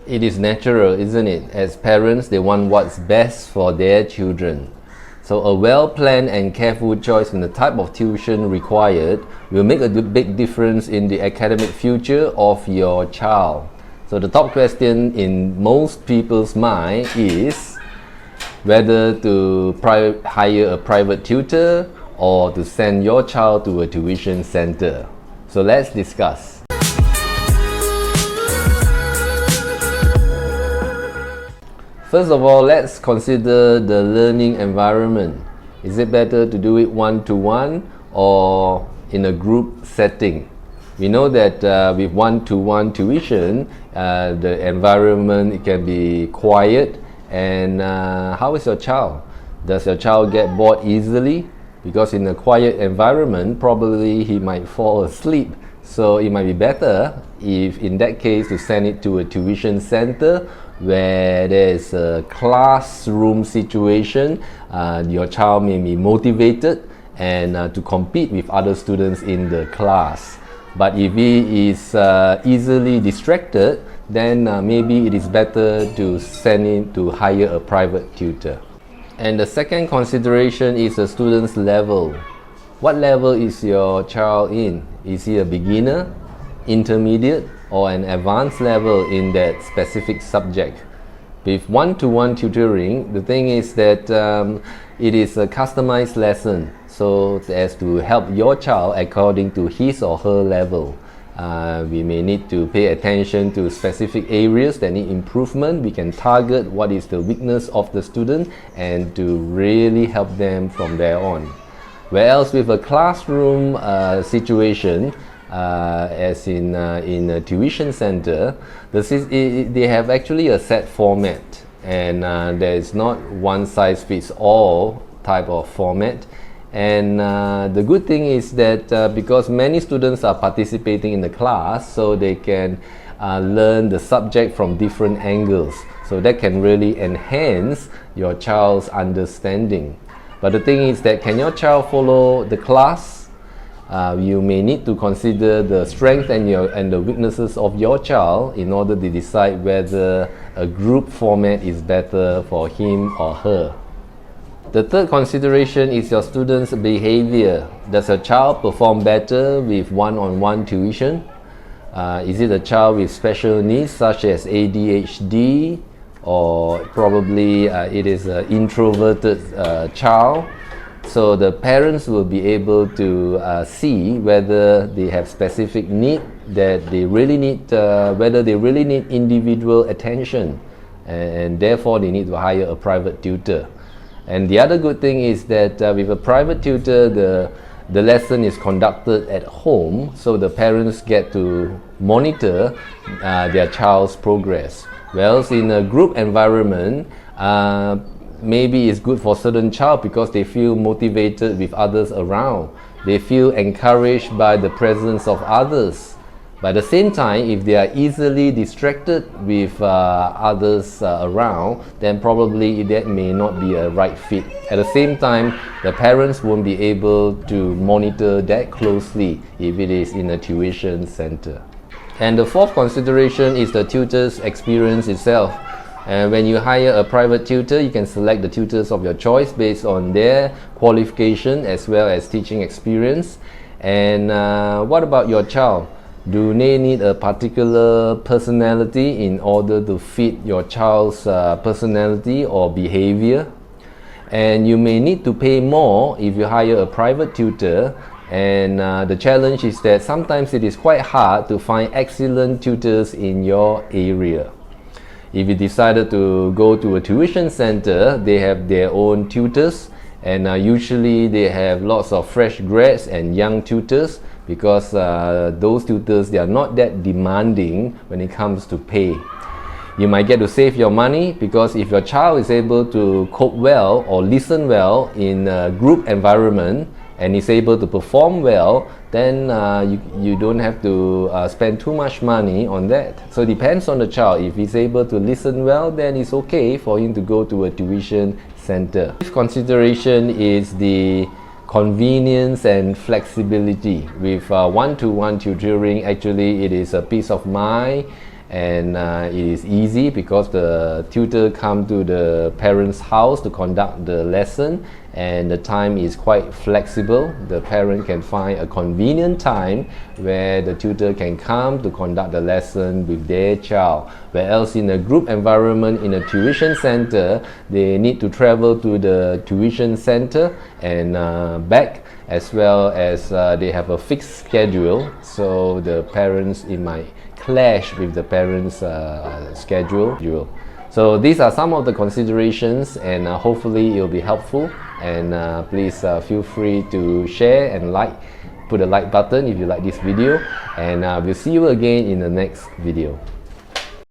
It is natural, isn't it? As parents, they want what's best for their children. So a well-planned and careful choice in the type of tuition required will make a big difference in the academic future of your child. So the top question in most people's mind is whether to hire a private tutor or to send your child to a tuition center. So let's discuss. First of all, let's consider the learning environment. Is it better to do it one-to-one or in a group setting? We know that with one-to-one tuition, the environment can be quiet. And how is your child? Does your child get bored easily? Because in a quiet environment, probably he might fall asleep. So it might be better if, in that case, to send it to a tuition center where there is a classroom situation. Your child may be motivated and to compete with other students in the class. But if he is easily distracted, then maybe it is better to send him to hire a private tutor. And the second consideration is the student's level. What level is your child in? Is he a beginner, intermediate, or an advanced level in that specific subject? With one-to-one tutoring, the thing is that it is a customized lesson, so as to help your child according to his or her level. We may need to pay attention to specific areas that need improvement. We can target what is the weakness of the student and to really help them from there on. Whereas with a classroom situation, as in a tuition center, they have actually a set format, and there is not one size fits all type of format. And the good thing is that because many students are participating in the class, so they can learn the subject from different angles. So that can really enhance your child's understanding. But the thing is that, can your child follow the class? You may need to consider the strength and the weaknesses of your child in order to decide whether a group format is better for him or her. The third consideration is your student's behavior. Does your child perform better with one-on-one tuition? Is it a child with special needs such as ADHD, or probably it is an introverted child? So the parents will be able to see whether they have specific need that they really need, whether they really need individual attention, and therefore they need to hire a private tutor. And the other good thing is that with a private tutor, the lesson is conducted at home, so the parents get to monitor their child's progress. Whereas in a group environment, maybe it's good for certain child because they feel motivated with others around. They feel encouraged by the presence of others. But at the same time, if they are easily distracted with others around, then probably that may not be a right fit. At the same time, the parents won't be able to monitor that closely if it is in a tuition center. And the fourth consideration is the tutor's experience itself. And when you hire a private tutor, you can select the tutors of your choice based on their qualification as well as teaching experience. And what about your child? Do they need a particular personality in order to fit your child's personality or behavior? And you may need to pay more if you hire a private tutor. And the challenge is that sometimes it is quite hard to find excellent tutors in your area. If you decided to go to a tuition center, they have their own tutors, and usually they have lots of fresh grads and young tutors, because those tutors, they are not that demanding when it comes to pay. You might get to save your money, because if your child is able to cope well or listen well in a group environment and is able to perform well, then you don't have to spend too much money on that. So it depends on the child. If he's able to listen well, then it's okay for him to go to a tuition center. Fifth consideration is the convenience and flexibility. With one-to-one tutoring, actually it is a peace of mind and it is easy because the tutor come to the parent's house to conduct the lesson, and the time is quite flexible. The parent can find a convenient time where the tutor can come to conduct the lesson with their child, where else in a group environment in a tuition center, they need to travel to the tuition center and back, as well as they have a fixed schedule, so the parents, it might clash with the parents' schedule. So these are some of the considerations, and hopefully it will be helpful, and please feel free to share and put a like button if you like this video, and we'll see you again in the next video.